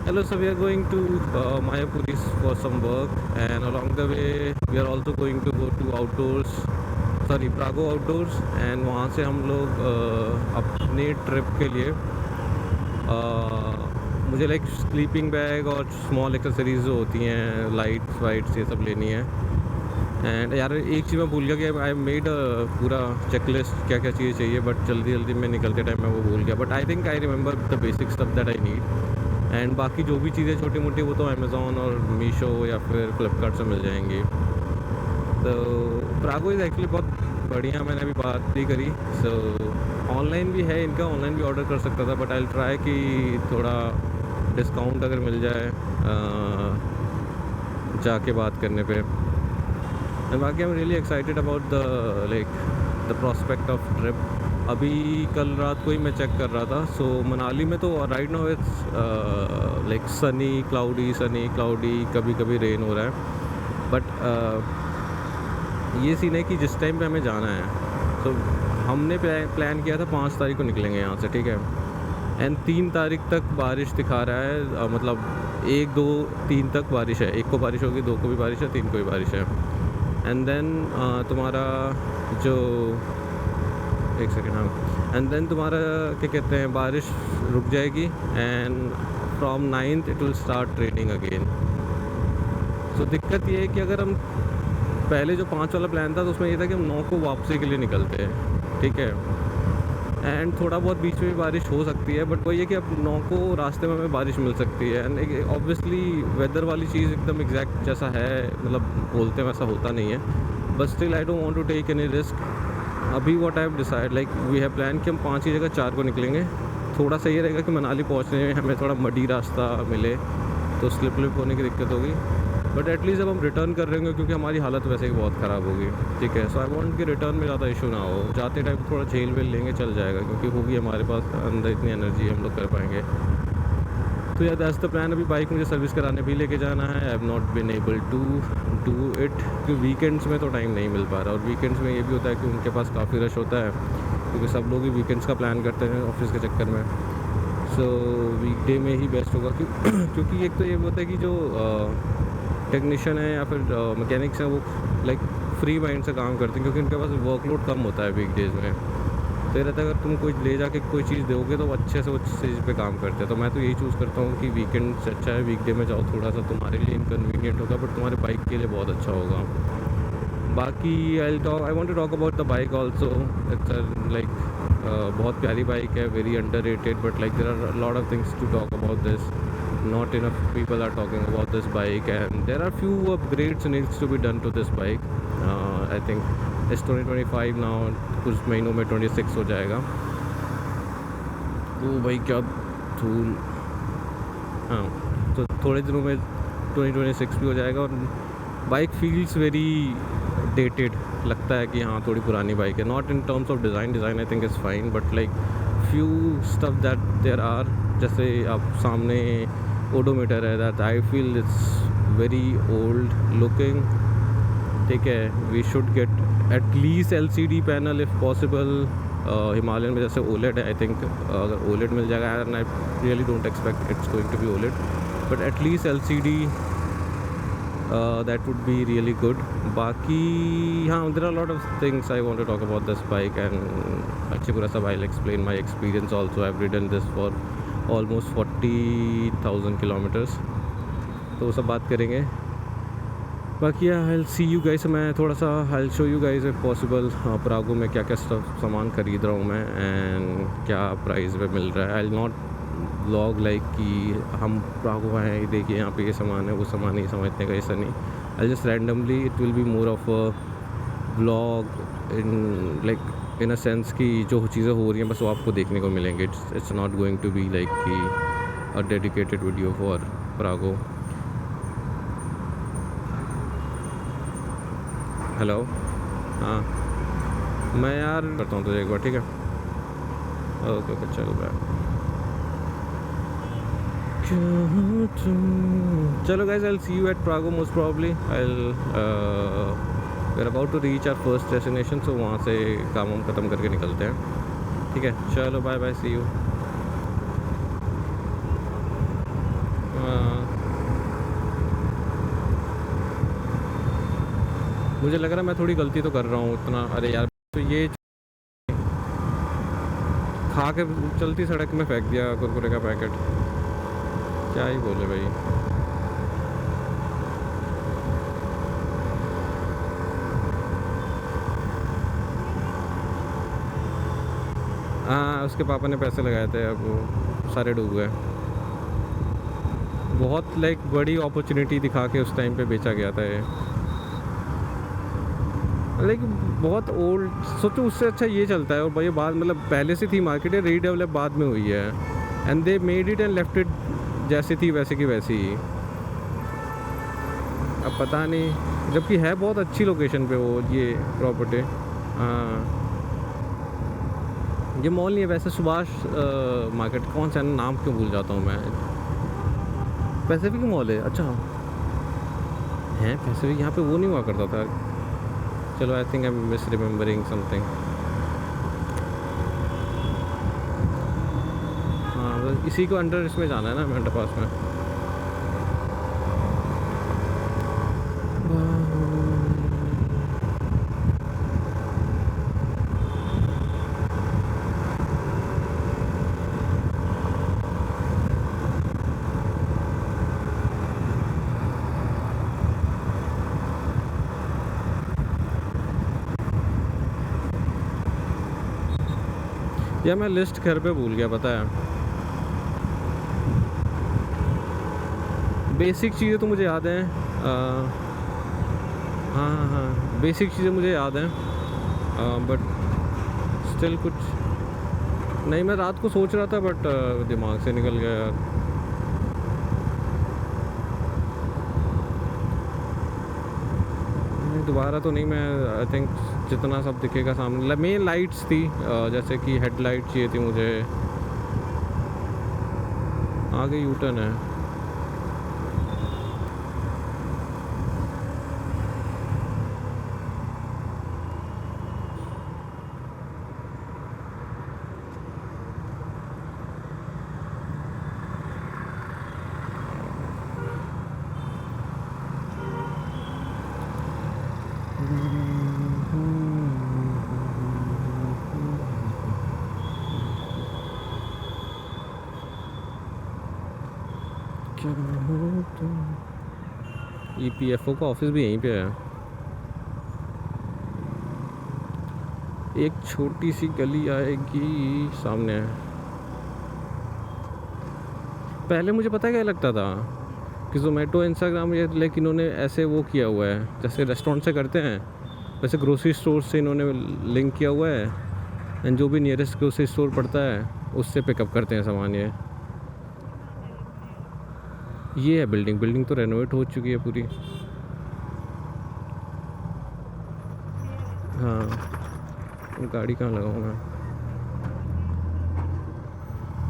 Hello, so we are going to Mayapuris for some work, and along the way we are also going to go to outdoors, sorry, Prago outdoors, and वहाँ से हम लोग अपने trip के लिए मुझे like sleeping bag और small accessories जो होती हैं, लाइट्स वाइट्स, ये सब लेनी है। एंड यार एक चीज़ मैं भूल गया कि आई मेड पूरा चेकलिस्ट क्या क्या चीज़ें चाहिए, बट जल्दी जल्दी में निकलते टाइम मैं वो भूल गया। But I think I remember the basic stuff that I need. And बाकी जो भी चीज़ें छोटी मोटी वो तो अमेज़ोन और मीशो या फिर फ्लिपकार्ट से मिल जाएंगी। तो प्रागो इज़ एक्चुअली बहुत बढ़िया, मैंने अभी बात भी करी। सो ऑनलाइन भी है इनका, ऑनलाइन भी ऑर्डर कर सकता था, बट आई ट्राई कि थोड़ा डिस्काउंट अगर मिल जाए जाके बात करने पे। एंड बाकी I am really excited about the like the prospect of trip. अभी कल रात को ही मैं चेक कर रहा था, सो मनाली में तो right now it's like Sunny cloudy, कभी कभी रेन हो रहा है। बट ये सीन है कि जिस टाइम पे हमें जाना है, तो हमने प्लान किया था 5 तारीख को निकलेंगे यहाँ से, ठीक है। एंड 3 तारीख तक बारिश दिखा रहा है, मतलब 1 2 3 तक बारिश है। 1 को बारिश होगी, 2 को भी बारिश है, 3 को भी बारिश है। एंड देन तुम्हारा जो एक सेकेंड, हाँ, एंड देन तुम्हारा क्या कहते हैं, बारिश रुक जाएगी and from 9th it will start raining again. So दिक्कत ये है कि अगर हम पहले जो 5 वाला प्लान था तो उसमें ये था कि हम 9 को वापसी के लिए निकलते हैं, ठीक है। एंड थोड़ा बहुत बीच में भी बारिश हो सकती है, बट वही है कि अब 9 को रास्ते में हमें बारिश मिल सकती है। एंड ऑब्वियसली वेदर वाली चीज़ एकदम एग्जैक्ट जैसा है, मतलब बोलते हैं वैसा होता नहीं है, but still I don't want to take any risk. अभी what I have decide, like we have plan कि हम 5 की जगह 4 को निकलेंगे। थोड़ा सा ये रहेगा कि मनाली पहुँचने में हमें थोड़ा मडी रास्ता मिले, तो स्लिप होने की दिक्कत होगी। बट एटलीस्ट जब हम रिटर्न कर रहे होंगे, क्योंकि हमारी हालत वैसे ही बहुत ख़राब होगी, ठीक है। सो आई वांट कि रिटर्न में ज़्यादा इशू ना हो। जाते टाइम थोड़ा झेल वेल लेंगे, चल जाएगा, क्योंकि होगी हमारे पास अंदर इतनी एनर्जी हम लोग कर पाएंगे। तो यार दैट्स द प्लान। अभी बाइक मुझे सर्विस कराने भी लेके जाना है। I have not been able to do it, क्योंकि वीकेंड्स में तो टाइम नहीं मिल पा रहा। और वीकेंड्स में ये भी होता है कि उनके पास काफ़ी रश होता है, क्योंकि सब लोग ही वीकेंड्स का प्लान करते हैं ऑफिस के चक्कर में। सो वीकडे में ही बेस्ट होगा, क्योंकि एक तो ये होता है कि जो टेक्नीशियन है या फिर मैकेनिक्स हैं, वो लाइक फ्री माइंड से काम करते हैं, क्योंकि उनके पास वर्कलोड कम होता है वीकडेज़ में। तो ये रहता है अगर तुम कोई ले जाके कोई चीज़ दोगे तो वो अच्छे से उस चीज़ पे काम करते हैं। तो मैं तो यही चूज़ करता हूँ कि वीकेंड से अच्छा है वीकडे में जाओ, थोड़ा सा तुम्हारे लिए इनकन्वीनियंट होगा, बट तुम्हारे बाइक के लिए बहुत अच्छा होगा। बाकी I want to talk about the bike also. It's like बहुत प्यारी बाइक है, very underrated, but like there are lot of things to talk about this. Not enough people are talking about this bike, and there are few upgrades needs to be done to this bike. I think it's 2025 now, कुछ महीनों में 26 हो जाएगा। ओ भाई क्या धूल। हाँ, तो थोड़े दिनों में 2026 भी हो जाएगा, और बाइक फील्स वेरी डेटेड, लगता है कि हाँ थोड़ी पुरानी बाइक है। Not in terms of design I think is fine, but like few stuff that there are, जैसे आप सामने ओडोमीटर है, that I feel it's very old looking, ठीक है। We should get at least LCD panel if possible. Himalayan में जैसे OLED है, I think अगर ओलेड मिल जाएगा, and I really don't expect it's going to be OLED, but at least LCD that would be really good. बाकी हाँ, there are a lot of things I want to talk about this bike, and अच्छी पूरा सब I'll explain my experience also. I've ridden this for almost 40,000 kilometers, तो वो सब बात करेंगे। बाकी I'll see you guys। मैं थोड़ा सा I'll show you guys if possible प्रागो में क्या क्या सामान ख़रीद रहा हूँ मैं, एंड क्या प्राइस पे मिल रहा है। I'll not व्लॉग लाइक कि हम प्रागो आए हैं, देखिए यहाँ पे ये सामान है, वो सामान है, ये समझने का ऐसा नहीं। I just randomly, it will be more of a vlog in like in a sense कि जो चीज़ें हो रही हैं बस वो आपको देखने को मिलेंगे। It's not going to be like कि a dedicated video for Prago. Hello, हाँ, मैं यार करता हूँ तुझे एक बार, ठीक है। ओके ओके, चल रहा। चलो guys, I'll see you at Prago most probably. we're about to reach our first destination, so वहाँ से काम हम ख़त्म करके निकलते हैं, ठीक है। चलो बाय बाय, see you। मुझे लग रहा है मैं थोड़ी गलती तो कर रहा हूँ उतना। अरे यार, तो ये खा के चलती सड़क में फेंक दिया कुरकुरे का पैकेट, क्या ही बोले भाई। हाँ, उसके पापा ने पैसे लगाए थे, अब वो सारे डूब गए। बहुत लाइक बड़ी अपॉर्चुनिटी दिखा के उस टाइम पे बेचा गया था ये, लाइक बहुत ओल्ड। सोचो उससे अच्छा ये चलता है। और भाई बात मतलब पहले से थी मार्केट, है रीडेवलप बाद में हुई है, and they made it and left it जैसी थी वैसे की वैसी ही। अब पता नहीं, जबकि है बहुत अच्छी लोकेशन पे वो ये प्रॉपर्टी। हाँ, ये मॉल नहीं है वैसे, सुभाष मार्केट, कौन सा नाम क्यों भूल जाता हूँ मैं। पैसिफिक मॉल है, अच्छा है पैसिफिक, यहाँ पे वो नहीं हुआ करता था। चलो, I think I am miss remembering something. हाँ, बस इसी को अंडर इसमें जाना है ना, मेरे पास में। या मैं लिस्ट घर पे भूल गया, पता है। बेसिक चीज़ें तो मुझे याद हैं। हाँ हाँ हाँ, बेसिक चीज़ें मुझे याद हैं, बट स्टिल कुछ नहीं। मैं रात को सोच रहा था बट दिमाग से निकल गया यार। दोबारा तो नहीं, मैं आई थिंक जितना सब दिखेगा सामने। मेन लाइट्स थी, जैसे कि हेडलाइट चाहिए थी मुझे। आगे यू टर्न है। EPFO का ऑफिस भी यहीं पे है। एक छोटी सी गली आएगी सामने। पहले मुझे पता है क्या लगता था कि जोमेटो इंस्टाग्राम ये लेकिन इन्होंने ऐसे वो किया हुआ है, जैसे रेस्टोरेंट से करते हैं वैसे ग्रोसरी स्टोर से इन्होंने लिंक किया हुआ है, एंड जो भी नियरेस्ट ग्रोसरी स्टोर पड़ता है उससे पिकअप करते हैं सामान। ये है बिल्डिंग तो रेनोवेट हो चुकी है पूरी। हाँ, गाड़ी कहाँ लगाऊँ मैं।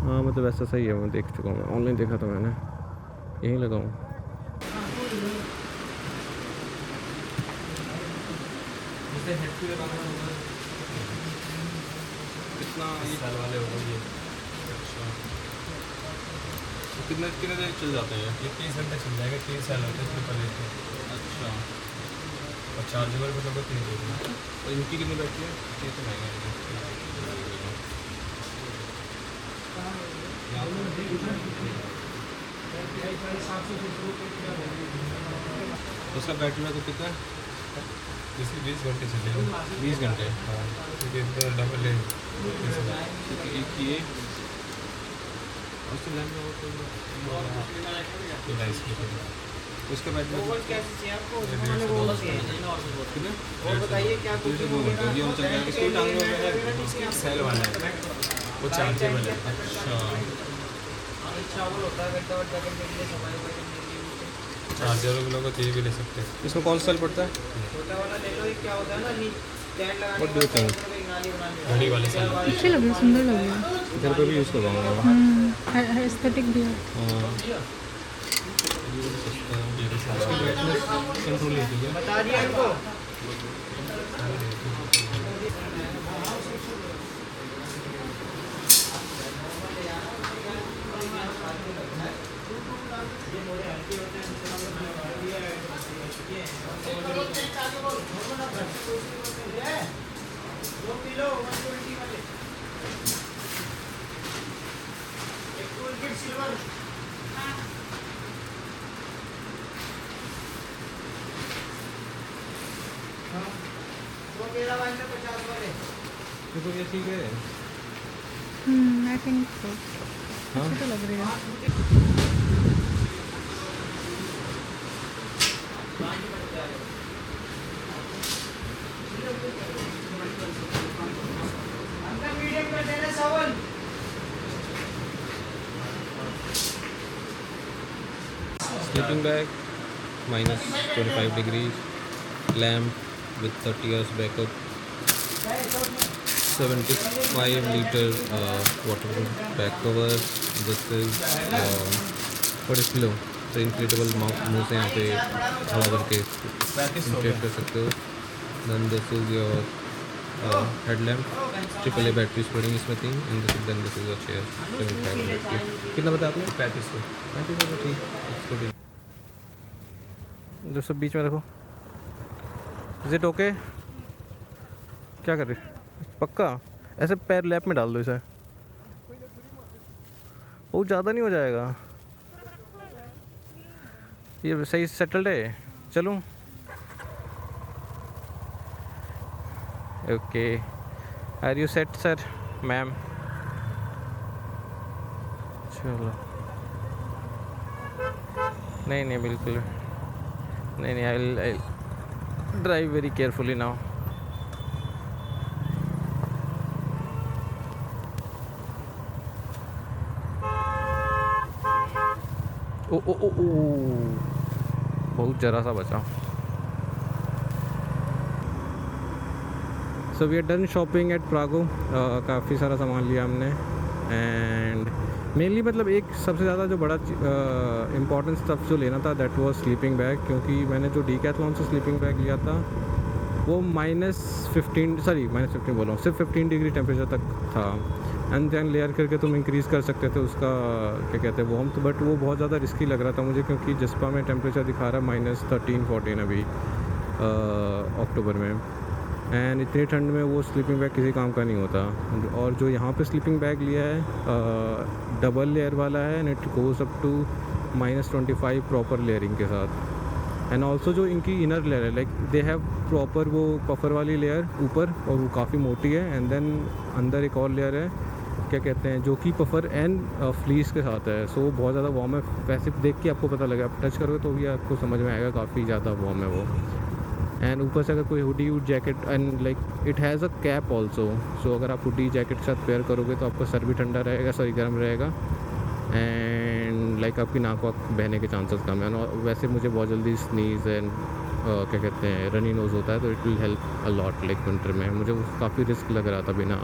हाँ मतलब ऐसा सही है, मैं देख चुका हूँ, ऑनलाइन देखा था मैंने, यहीं लगाऊँ। कितना साल वाले हो ये? अच्छा, कितने कितने देर चल जाते हैं ये? 30 घंटे चल जाएगा, 3 साल होते हैं ट्रिपल ए के। अच्छा, और चार्जेबल को लगभग 3 देते हैं। और इनकी कितनी बैटरी है? ये तो महंगा है। उसका बैटरी बैकअप कितना है? इसकी 20 घंटे चलेगा। 20 घंटे? हाँ, क्योंकि डबल है। एक ये उसके लैंड उसका बैटरी और बताइए क्या कुछ सेल वाला है, वो चार्जेबल है। अच्छा, चार्जर लोग तो ये भी ले सकते हैं। इसमें कौन सा सेल पड़ता है? छोटा वाला ले लो। क्या होता है ना, व्हाट डू यू थिंक? घड़ी वाले सेल अच्छे लग रहे, सुंदर लग रहे हैं। घर पे भी यूज़ करवाऊंगा। एस्थेटिक भी है। कंट्रोल बता दिया इनको। तो ये ठीक है। I think so. हाँ अच्छी तो लग रही है। Sleeping bag -25 degree, lamp with 30 hours backup, 75 liter waterproof back cover. This is what is below the inflatable मुँह से यहाँ पे हवा भर के inflate कर सकते हो. Then this is your headlamp, AAA batteries पड़ेंगी इसमें 3, and this is your chair 7500 की. कितना बताया आपने? 3500 ठीक. जो सब बीच में रखो. Is it okay? क्या कर रही? पक्का ऐसे पैर लैप में डाल दो इसे, वो ज़्यादा नहीं हो जाएगा? ये सही सेटल्ड है? चलूँ? Okay. Are you set sir? Ma'am चलो. नहीं बिल्कुल नहीं. I drive very carefully now. Oh oh oh oh बहुत जरा सा बचा. So we are done shopping at Prago. काफ़ी सारा सामान लिया हमने. एंड मेनली मतलब एक सबसे ज़्यादा जो बड़ा इम्पॉर्टेंट स्टफ जो लेना था दैट वाज स्लीपिंग बैग, क्योंकि मैंने जो डीकैथलॉन से स्लीपिंग बैग लिया था वो -15 बोल रहा हूँ, सिर्फ 15 डिग्री टेम्परेचर तक था. एंड देन लेयर करके तुम इंक्रीज़ कर सकते थे उसका क्या कहते हैं वार्मथ, बट वो बहुत ज़्यादा रिस्की लग रहा था मुझे, क्योंकि जिस्पा में टेम्परेचर दिखा रहा है -13-14 अभी अक्टूबर में. एंड इतनी ठंड में वो स्लीपिंग बैग किसी काम का नहीं होता. और जो यहाँ पे स्लीपिंग बैग लिया है डबल लेयर वाला है, and it goes up to -25 proper layering के साथ. एंड ऑल्सो जो इनकी इनर लेयर है, लाइक दे हैव प्रॉपर वो पफर वाली लेयर ऊपर, और वो काफ़ी मोटी है. एंड देन अंदर एक और लेयर है क्या कहते हैं जो कि पफर एंड फ्लीस के साथ है. सो बहुत ज़्यादा वार्म है. वैसे देख के आपको पता लगेगा, आप टच करोगे तो भी आपको समझ में आएगा काफ़ी ज़्यादा वार्म है वो. एंड ऊपर से अगर कोई hoodie jacket, and like it has a cap also. So अगर आप हुडी जैकेट के साथ पेयर करोगे तो आपका सर भी ठंडा रहेगा, सॉरी गर्म रहेगा. एंड लाइक आपकी नाक वाक बहने के चांसेस कम है. और वैसे मुझे बहुत जल्दी स्नीज़ एंड क्या कहते हैं रनी नोज़ होता है, तो it will help a lot like winter में. मुझे वो काफ़ी रिस्क लग रहा था बिना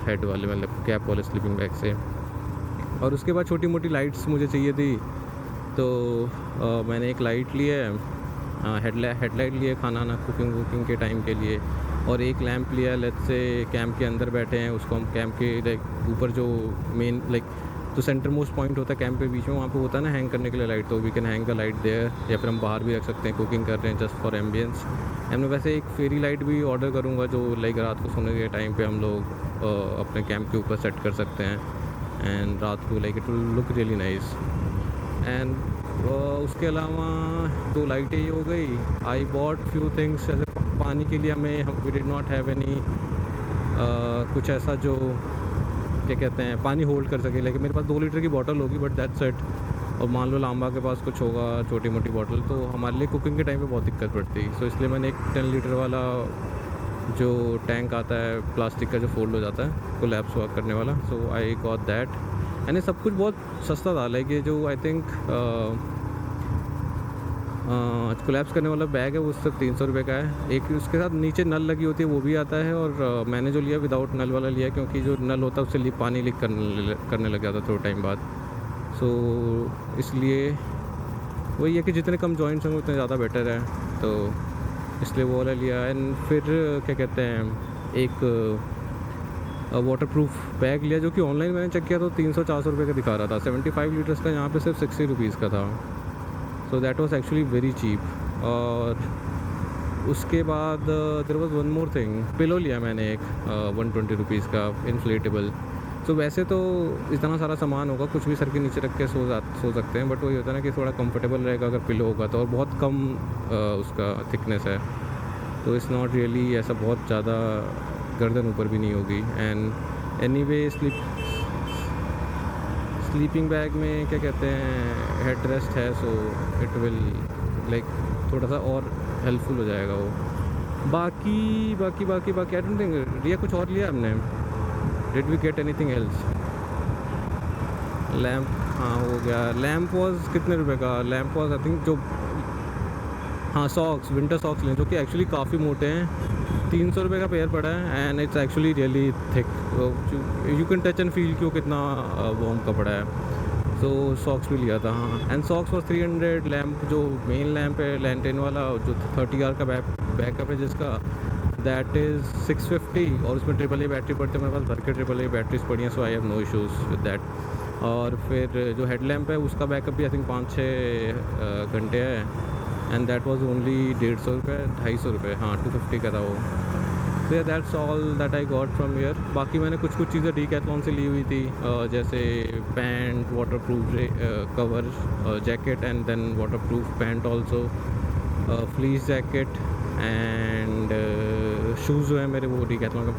हेड वाले मतलब कैप वाले स्लीपिंग बैग से. और उसके बाद छोटी मोटी लाइट्स मुझे चाहिए थी, तो मैंने एक लाइट ली है, हेडलाइट लिए खाना कुकिंग के टाइम के लिए. और एक लैंप लिया, लेट्स से कैंप के अंदर बैठे हैं, उसको हम कैंप के लाइक ऊपर जो मेन लाइक जो सेंटर मोस्ट पॉइंट होता है कैंप के बीच में, वहाँ पे होता है ना हैंग करने के लिए लाइट, तो we can hang the light there. या फिर हम बाहर भी रख सकते हैं, कुकिंग कर रहे हैं जस्ट फॉर एम्बियंस. मैं वैसे एक फेरी लाइट भी ऑर्डर करूँगा जो लाइक रात को सोने के टाइम पे हम लोग अपने कैंप के ऊपर सेट कर सकते हैं. एंड रात को like it will look really nice. And उसके अलावा 2 लाइटें ही हो गई. आई बॉट फ्यू थिंग्स, जैसे पानी के लिए we did not have any कुछ ऐसा जो क्या कहते हैं पानी होल्ड कर सके. लेकिन मेरे पास 2 लीटर की बॉटल होगी, बट दैट्स इट. और मान लो लांबा के पास कुछ होगा छोटी मोटी बॉटल, तो हमारे लिए कुकिंग के टाइम पे बहुत दिक्कत पड़ती. सो इसलिए मैंने एक 10 लीटर वाला जो टैंक आता है प्लास्टिक का जो फोल्ड हो जाता है कोलैप्स वर्क करने वाला, सो आई गॉट दैट. एंड सब कुछ बहुत सस्ता था. लाइक ये जो आई थिंक कोलैप्स करने वाला बैग है वो सिर्फ 300 रुपये का है. एक उसके साथ नीचे नल लगी होती है वो भी आता है. और मैंने जो लिया विदाउट नल वाला लिया, क्योंकि जो नल होता है उससे पानी लीक करने लग जाता थोड़ा टाइम बाद. सो इसलिए वही है कि जितने कम जॉइंट्स होंगे उतने ज़्यादा बेटर है, तो इसलिए वो वाला लिया. एंड फिर क्या कहते हैं एक वाटर प्रूफ बैग लिया, जो कि ऑनलाइन मैंने चेक किया तो 300-400 रुपये का दिखा रहा था. 75 लीटर्स का यहाँ पे सिर्फ 60 रुपीज़ का था. So that was actually very cheap. और उसके बाद there was one more thing, pillow लिया मैंने एक 120 रुपीज़ का इन्फ्लेटेबल। सो वैसे तो इतना सारा सामान होगा, कुछ भी सर के नीचे रख के सो सकते हैं, बट वही होता है ना कि थोड़ा कंफर्टेबल रहेगा अगर पिलो होगा तो, और बहुत कम उसका थिकनेस है, तो इट्स नॉट रियली ऐसा बहुत ज़्यादा गर्दन ऊपर भी नहीं होगी। एंड एनीवे स्लीपिंग बैग में क्या कहते हैं, हेड रेस्ट है, सो इट विल लाइक थोड़ा सा और हेल्पफुल हो जाएगा वो। बाकी आई डोंट थिंक रिया कुछ और लिया हमने। Did we get anything else? Lamp, हाँ हो गया। लैम्प वॉज कितने रुपए का? लैम्प वॉज आई थिंक जो, हाँ सॉक्स, विंटर सॉक्स लें जो कि एक्चुअली काफ़ी मोटे हैं। 300 रुपये का पेयर पड़ा है and it's actually really thick, you can touch and feel कि वो कितना वार्म कपड़ा है। सो सॉक्स भी लिया था, हाँ। And socks for 300। लैम्प जो मेन लैम्प है लैंटेन वाला जो 30 आवर का बैकअप है जिसका, दैट इज़ 650, और उसमें AAA बैटरी पड़ती है। मेरे पास भर के AAA बैटरीज पड़ी हैं, so I have no issues with that. और फिर जो हेडलैम्प है उसका बैकअप भी आई थिंक 5-6 घंटे है, एंड दैट वाज ओनली 150 रुपये, 250 रुपये, हाँ 250 का था वो। तो that's all that I got from here. बाकी मैंने कुछ चीज़ें डीकैथलॉन से ली हुई थी, जैसे pant, waterproof cover, jacket and then waterproof pant also, fleece jacket and shoes जो है मेरे वो डीकैथलॉन का,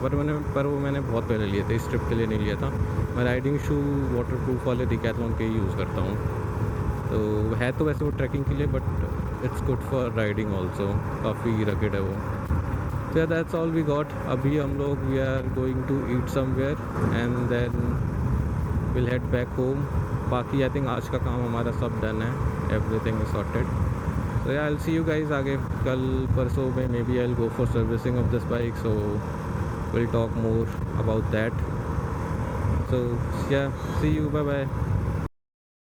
पर वो मैंने बहुत पहले लिए थे, इस ट्रिप के लिए नहीं लिया था। मैं राइडिंग शू वाटरप्रूफ वाले डीकैथलॉन के ही यूज़ करता हूँ। तो है तो वैसे वो ट्रैकिंग के लिए, but it's good for riding also, काफ़ी रगेड है वो। तो दैट्स ऑल वी गॉट। अभी हम लोग we are going to eat somewhere and then will head back home. बाकी आई थिंक आज का काम हमारा सब डन है, everything is sorted. So yeah, I'll see you guys आगे कल परसों में, maybe I'll go for servicing of this bike, so we'll talk more about that. So yeah, see you, bye bye.